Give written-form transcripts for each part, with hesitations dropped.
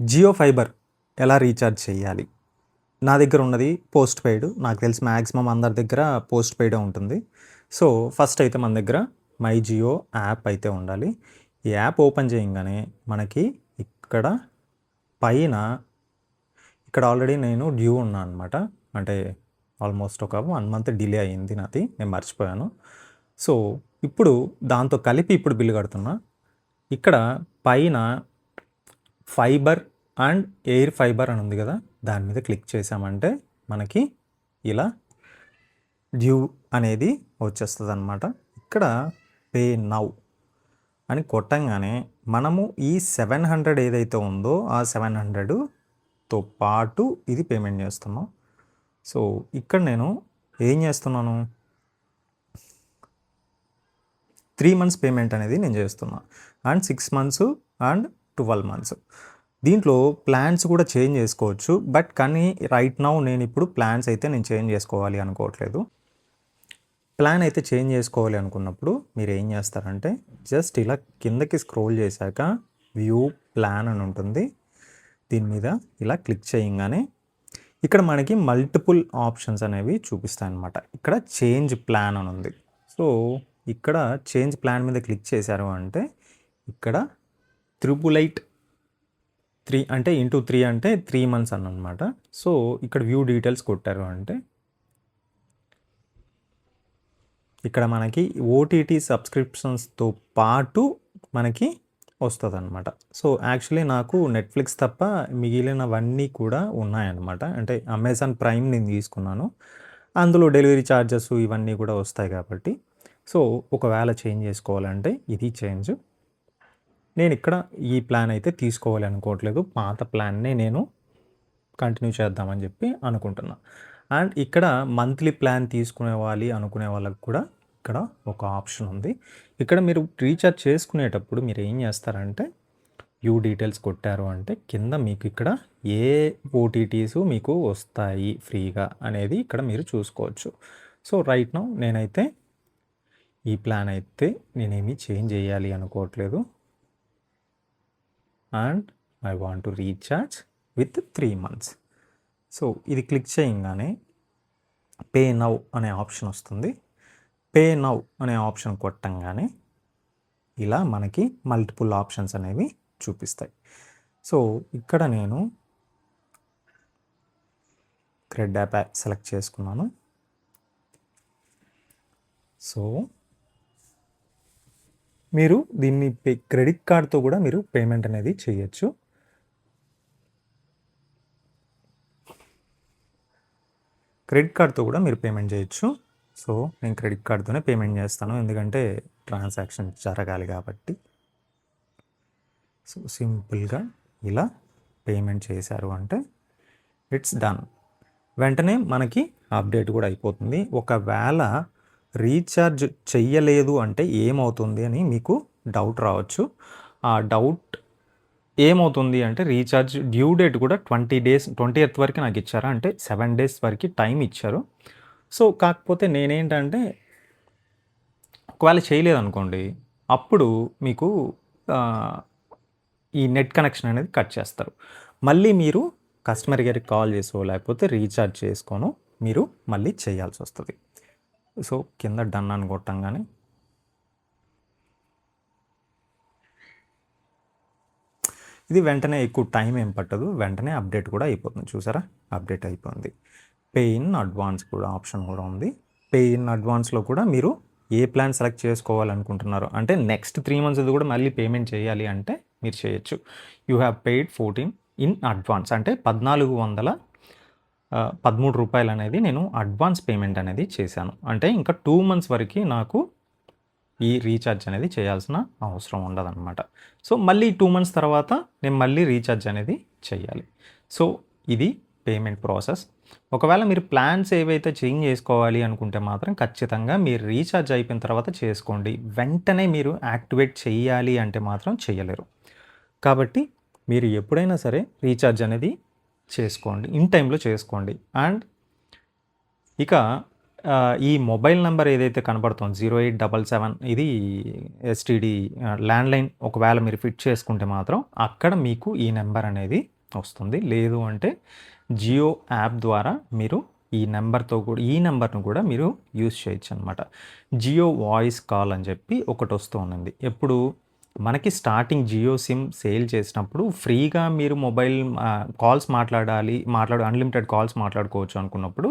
Jio fibre ఎలా recharge చేయాలి? నా దగ్గర ఉన్నది పోస్ట్ పెయిడ్. నాకు తెలిసి మ్యాక్సిమం అందరి దగ్గర పోస్ట్ పెయిడే ఉంటుంది. సో, ఫస్ట్ అయితే మన దగ్గర మై జియో యాప్ అయితే ఉండాలి. ఈ యాప్ ఓపెన్ చేయంగానే మనకి ఇక్కడ పైన ఇక్కడ ఆల్రెడీ నేను డ్యూ ఉన్నా అనమాట. అంటే ఆల్మోస్ట్ ఒక 1 మంత్ డిలే అయింది నాది. నేను మర్చిపోయాను. సో, ఇప్పుడు దాంతో కలిపి ఇప్పుడు బిల్లు కడుతున్నా. ఇక్కడ పైన ఫైబర్ అండ్ ఎయిర్ ఫైబర్ అని ఉంది కదా, దాని మీద క్లిక్ చేసామంటే మనకి ఇలా డ్యూ అనేది వచ్చేస్తుంది అనమాట. ఇక్కడ పే నౌ అని కొట్టంగానే మనము ఈ 700 ఏదైతే ఉందో ఆ 700తో పాటు ఇది పేమెంట్ చేస్తున్నాం. సో ఇక్కడ నేను ఏం చేస్తున్నాను, 3 months పేమెంట్ అనేది నేను చేస్తున్నా, అండ్ 6 months అండ్ 12 months. దీంట్లో ప్లాన్స్ కూడా చేంజ్ చేసుకోవచ్చు, బట్ కానీ రైట్ నౌ నేను ఇప్పుడు ప్లాన్స్ అయితే నేను చేంజ్ చేసుకోవాలి అనుకోవట్లేదు. ప్లాన్ అయితే చేంజ్ చేసుకోవాలి అనుకున్నప్పుడు మీరు ఏం చేస్తారంటే జస్ట్ ఇలా కిందకి స్క్రోల్ చేశాక వ్యూ ప్లాన్ అని ఉంటుంది. దీని మీద ఇలా క్లిక్ చేయగానే ఇక్కడ మనకి మల్టిపుల్ ఆప్షన్స్ అనేవి చూపిస్తాయి అన్నమాట. ఇక్కడ చేంజ్ ప్లాన్ అని ఉంది. సో ఇక్కడ చేంజ్ ప్లాన్ మీద క్లిక్ చేశారు అంటే ఇక్కడ 3 అంటే ఇంటూ 3 అంటే 3 months అన్నమాట. సో ఇక్కడ వ్యూ డీటెయిల్స్ కొట్టారు అంటే ఇక్కడ మనకి ఓటీటీ సబ్స్క్రిప్షన్స్తో పాటు మనకి వస్తుంది అనమాట. సో యాక్చువల్లీ నాకు నెట్ఫ్లిక్స్ తప్ప మిగిలినవన్నీ కూడా ఉన్నాయన్నమాట. అంటే అమెజాన్ ప్రైమ్ నేను తీసుకున్నాను, అందులో డెలివరీ ఛార్జెస్ ఇవన్నీ కూడా వస్తాయి కాబట్టి. సో ఒకవేళ చేంజ్ చేసుకోవాలంటే ఇది చేంజ్. నేను ఇక్కడ ఈ ప్లాన్ అయితే తీసుకోవాలి అనుకోవట్లేదు, పాత ప్లాన్నే నేను కంటిన్యూ చేద్దామని చెప్పి అనుకుంటున్నా. అండ్ ఇక్కడ మంత్లీ ప్లాన్ తీసుకునే వాళ్ళకి కూడా ఇక్కడ ఒక ఆప్షన్ ఉంది. ఇక్కడ మీరు రీఛార్జ్ చేసుకునేటప్పుడు మీరు ఏం చేస్తారంటే వ్యూ డీటెయిల్స్ కొట్టారు అంటే కింద మీకు ఇక్కడ ఏ ఓటీటీస్ మీకు వస్తాయి ఫ్రీగా అనేది ఇక్కడ మీరు చూసుకోవచ్చు. సో రైట్ నౌ నేనైతే ఈ ప్లాన్ అయితే నేనేమి చేంజ్ చేయాలి అనుకోవట్లేదు, and I want to recharge with 3 months. So ఇది క్లిక్ చేయగానే పే నౌ అనే ఆప్షన్ వస్తుంది. పే నౌ అనే ఆప్షన్ కొట్టంగానే ఇలా మనకి మల్టిపుల్ ఆప్షన్స్ అనేవి చూపిస్తాయి. సో ఇక్కడ నేను క్రెడ్ యాప్ సెలెక్ట్ చేసుకున్నాను. సో మీరు దీన్ని క్రెడిట్ కార్డ్తో కూడా మీరు పేమెంట్ అనేది చేయొచ్చు. క్రెడిట్ కార్డ్తో కూడా మీరు పేమెంట్ చేయొచ్చు. సో నేను క్రెడిట్ కార్డ్తోనే పేమెంట్ చేస్తాను, ఎందుకంటే ట్రాన్సాక్షన్ జరగాలి కాబట్టి. సో సింపుల్గా ఇలా పేమెంట్ చేశారు అంటే ఇట్స్ డన్. వెంటనే మనకి అప్డేట్ కూడా అయిపోతుంది. ఒకవేళ రీఛార్జ్ చెయ్యలేదు అంటే ఏమవుతుంది అని మీకు డౌట్ రావచ్చు. ఆ డౌట్ ఏమవుతుంది అంటే రీఛార్జ్ డ్యూ డేట్ కూడా 20th వరకు నాకు ఇచ్చారా, అంటే 7 days వరకు టైం ఇచ్చారు. సో కాకపోతే నేనేంటంటే ఒకవేళ చేయలేదనుకోండి అప్పుడు మీకు ఈ నెట్ కనెక్షన్ అనేది కట్ చేస్తారు. మళ్ళీ మీరు కస్టమర్ కేర్కి కాల్ చేసో లేకపోతే రీఛార్జ్ చేసుకోనో మీరు మళ్ళీ చేయాల్సి వస్తుంది. సో కింద డన్ అని కొట్టంగానే ఇది వెంటనే ఎక్కువ టైం ఏం పట్టదు, వెంటనే అప్డేట్ కూడా అయిపోతుంది. చూసారా, అప్డేట్ అయిపోయింది. పే ఇన్ అడ్వాన్స్ కూడా ఆప్షన్ కూడా ఉంది. పే ఇన్ అడ్వాన్స్లో కూడా మీరు ఏ ప్లాన్ సెలెక్ట్ చేసుకోవాలనుకుంటున్నారో, అంటే నెక్స్ట్ 3 months కూడా మళ్ళీ పేమెంట్ చేయాలి అంటే మీరు చేయొచ్చు. You have paid 14 in advance అంటే 1413 రూపాయలు అనేది నేను అడ్వాన్స్ పేమెంట్ అనేది చేశాను. అంటే ఇంకా 2 months వరకు నాకు ఈ రీఛార్జ్ అనేది చేయాల్సిన అవసరం ఉండదన్నమాట. సో మళ్ళీ 2 months తర్వాత నేను మళ్ళీ రీఛార్జ్ అనేది చేయాలి. సో ఇది పేమెంట్ ప్రాసెస్. ఒకవేళ మీరు ప్లాన్స్ ఏవైతే చేంజ్ చేసుకోవాలి అనుకుంటే మాత్రం ఖచ్చితంగా మీరు రీఛార్జ్ అయిపోయిన తర్వాత చేసుకోండి. వెంటనే మీరు యాక్టివేట్ చేయాలి అంటే మాత్రం చేయలేరు. కాబట్టి మీరు ఎప్పుడైనా సరే రీఛార్జ్ అనేది చేసుకోండి, ఇన్ టైంలో చేసుకోండి. అండ్ ఇక ఈ మొబైల్ నంబర్ ఏదైతే కనపడుతుందో 0877 ఇది ఎస్టీడీ ల్యాండ్‌లైన్ ఒకవేళ మీరు ఫిట్ చేసుకుంటే మాత్రం అక్కడ మీకు ఈ నెంబర్ అనేది వస్తుంది. లేదు అంటే జియో యాప్ ద్వారా మీరు ఈ నెంబర్‌ను కూడా మీరు యూజ్ చేయొచ్చనమాట. జియో వాయిస్ కాల్ అని చెప్పి ఒకటొస్తూ ఉండింది. ఎప్పుడు మనకి స్టార్టింగ్ జియో సిమ్ సేల్ చేసినప్పుడు ఫ్రీగా మీరు కాల్స్ అన్‌లిమిటెడ్ కాల్స్ మాట్లాడుకోవచ్చు అనుకున్నప్పుడు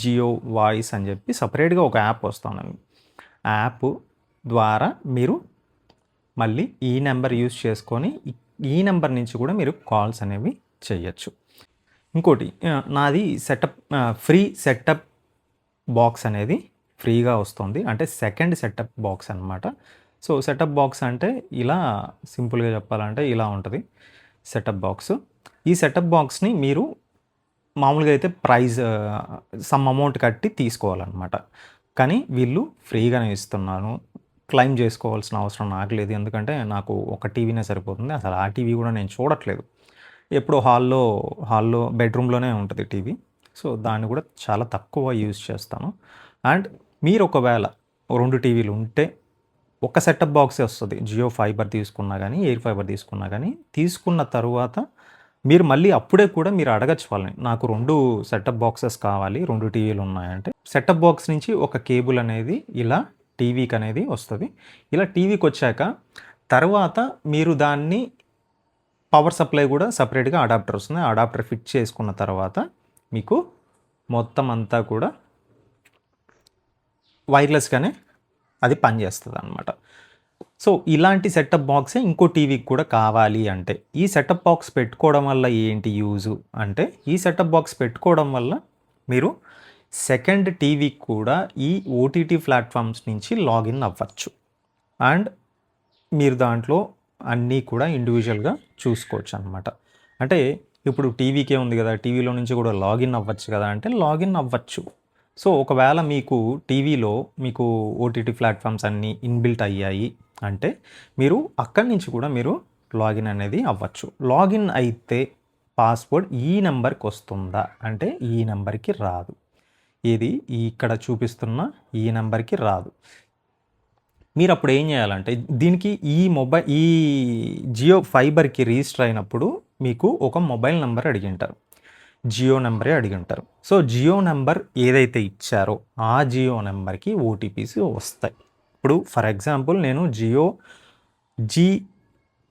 జియో వాయిస్ అని చెప్పి సెపరేట్‌గా ఒక యాప్ వస్తుందండి. ఆ యాప్ ద్వారా మీరు మళ్ళీ ఈ నెంబర్ యూజ్ చేసుకొని ఈ నెంబర్ నుంచి కూడా మీరు కాల్స్ అనేవి చేయొచ్చు. ఇంకోటి నాది ఫ్రీ సెటప్ బాక్స్ అనేది ఫ్రీగా వస్తుంది. అంటే సెకండ్ సెటప్ బాక్స్ అనమాట. సో సెటప్ బాక్స్ అంటే ఇలా సింపుల్‌గా చెప్పాలంటే ఇలా ఉంటది సెటప్ బాక్స్. ఈ సెటప్ బాక్స్‌ని మీరు మామూలుగా అయితే సమ్ అమౌంట్ కట్టి తీసుకోవాలన్నమాట. కానీ వీళ్ళు ఫ్రీగానే ఇస్తున్నాను. క్లెయిమ్ చేసుకోవాల్సిన అవసరం నాకు లేదు. ఎందుకంటే నాకు ఒక టీవీనే సరిపోతుంది. అసలు ఆ టీవీ కూడా నేను చూడట్లేదు. ఎప్పుడో హాల్‌లో బెడ్‌రూమ్‌లోనే ఉంటది టీవీ. సో దాన్ని కూడా చాలా తక్కువ యూజ్ చేస్తాను. అండ్ మీరు ఒకవేళ 2 టీవీలు ఉంటే ఒక సెటప్ బాక్సే వస్తది. జియో ఫైబర్ తీసుకున్నా గానీ, ఎయిర్ ఫైబర్ తీసుకున్నా గానీ, తీసుకున్న తరువాత మీరు మళ్ళీ అప్పుడే కూడా మీరు అడగొచ్చు వాళ్ళని. నాకు 2 సెటప్ బాక్సెస్ కావాలి. 2 టీవీలు ఉన్నాయంటే, సెటప్ బాక్స్ నుంచి ఒక కేబుల్ అనేది ఇలా టీవీకనేది వస్తది. ఇలా టీవీకొచ్చాక తర్వాత మీరు దాన్ని పవర్ సప్లై కూడా సెపరేట్‌గా అడాప్టర్ వస్తుంది. ఆ అడాప్టర్ ఫిట్ చేసుకున్న తర్వాత మీకు మొత్తం అంతా కూడా వైర్‌లెస్‌గానే అది పనిచేస్తదనమాట. సో ఇలాంటి సెటప్ బాక్సే ఇంకో టీవీకి కూడా కావాలి అంటే, ఈ సెటప్ బాక్స్ పెట్టుకోవడం వల్ల ఏంటి యూజు అంటే, ఈ సెటప్ బాక్స్ పెట్టుకోవడం వల్ల మీరు సెకండ్ టీవీకి కూడా ఈ ఓటీటీ ప్లాట్‌ఫామ్స్ నుంచి లాగిన్ అవ్వచ్చు. అండ్ మీరు దాంట్లో అన్నీ కూడా ఇండివిడ్యువల్‌గా చూసుకోవచ్చనమాట. అంటే ఇప్పుడు టీవీకే ఉంది కదా! టీవీలో నుంచి కూడా లాగిన్ అవ్వచ్చు కదా! అంటే లాగిన్ అవ్వచ్చు. సో ఒకవేళ టీవీలో మీకు ఓటీటీ ప్లాట్‌ఫామ్స్ అన్నీ ఇన్‌బిల్ట్ అయ్యాయి అంటే, మీరు అక్కడి నుంచి కూడా మీరు లాగిన్ అనేది అవ్వచ్చు. లాగిన్ అయితే పాస్వర్డ్ ఈ నంబర్‌కి వస్తుందా అంటే, ఈ నంబర్‌కి రాదు. ఏది ఇక్కడ చూపిస్తున్న ఈ నంబర్‌కి రాదు. మీరప్పుడు ఏం చేయాలంటే, దీనికి ఈ జియో ఫైబర్‌కి రిజిస్టర్ అయినప్పుడు మీకు ఒక మొబైల్ నంబర్ అడిగింటారు. జియో నంబరే అడిగుంటారు. సో జియో నంబర్ ఏదైతే ఇచ్చారో ఆ జియో నంబర్‌కి ఓటీపీస్ వస్తాయి. ఇప్పుడు ఫర్ ఎగ్జాంపుల్ నేను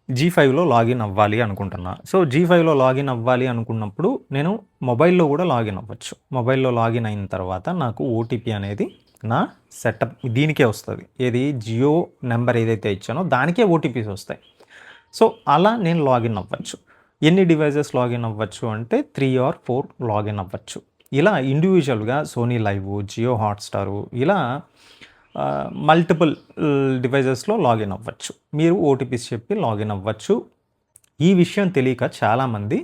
జీ5లో లాగిన్ అవ్వాలి అనుకుంటున్నా. సో జీ5లో లాగిన్ అవ్వాలి అనుకున్నప్పుడు నేను మొబైల్‌లో కూడా లాగిన్ అవ్వచ్చు. మొబైల్‌లో లాగిన్ అయిన తర్వాత నాకు ఓటీపీ అనేది నా సెటప్ దీనికే వస్తది. ఏది జియో నంబర్ ఏదైతే ఇచ్చానో దానికే ఓటీపీస్ వస్తాయి. సో అలా నేను లాగిన్ అవ్వచ్చు. ఎన్ని డివైజెస్ లాగిన్ అవ్వచ్చు అంటే 3 ఆర్ 4 లాగిన్ అవ్వచ్చు. ఇలా ఇండివిడ్యువల్‌గా సోనీ లైవ్, జియో హాట్‌స్టార్ ఇలా మల్టిపుల్ డివైజెస్‌లో లాగిన్ అవ్వచ్చు. మీరు ఓటీపీస్ చెప్పి లాగిన్ అవ్వచ్చు. ఈ విషయం తెలియక చాలామంది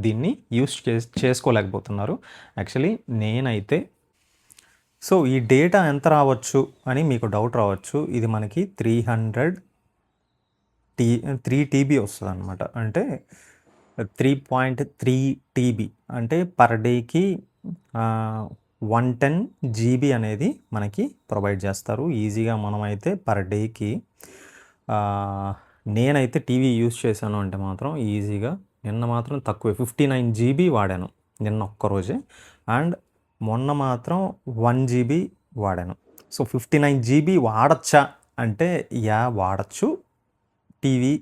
దీన్ని యూజ్ చేసుకోలేకపోతున్నారు. యాక్చువల్లీ నేనైతే ఈ డేటా ఎంత రావచ్చు అని మీకు డౌట్ రావచ్చు. ఇది మనకి 3 టీబీ వస్తదనమాట. అంటే 3.3 టీబీ అంటే పర్ డేకి 110 జీబీ అనేది మనకి ప్రొవైడ్ చేస్తారు. ఈజీగా మనమైతే పర్ డేకి నేనైతే టీవీ యూజ్ చేశాను అంటే మాత్రం ఈజీగా నిన్న మాత్రం తక్కువే 59 జీబీ వాడాను నిన్న ఒక్కరోజే. అండ్ మొన్న మాత్రం 1 జీబీ వాడాను. సో 59 జీబీ వాడచ్చా అంటే వాడచ్చు. టీవీ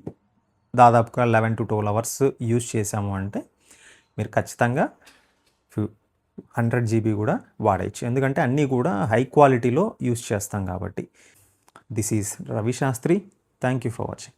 దాదాపుగా 11 to 12 అవర్స్ యూజ్ చేసాము అంటే మీరు ఖచ్చితంగా 100 జీబీ కూడా వాడేయచ్చు. ఎందుకంటే అన్నీ కూడా హై క్వాలిటీలో యూజ్ చేస్తాం కాబట్టి. This is Ravi Shastri. Thank you for watching.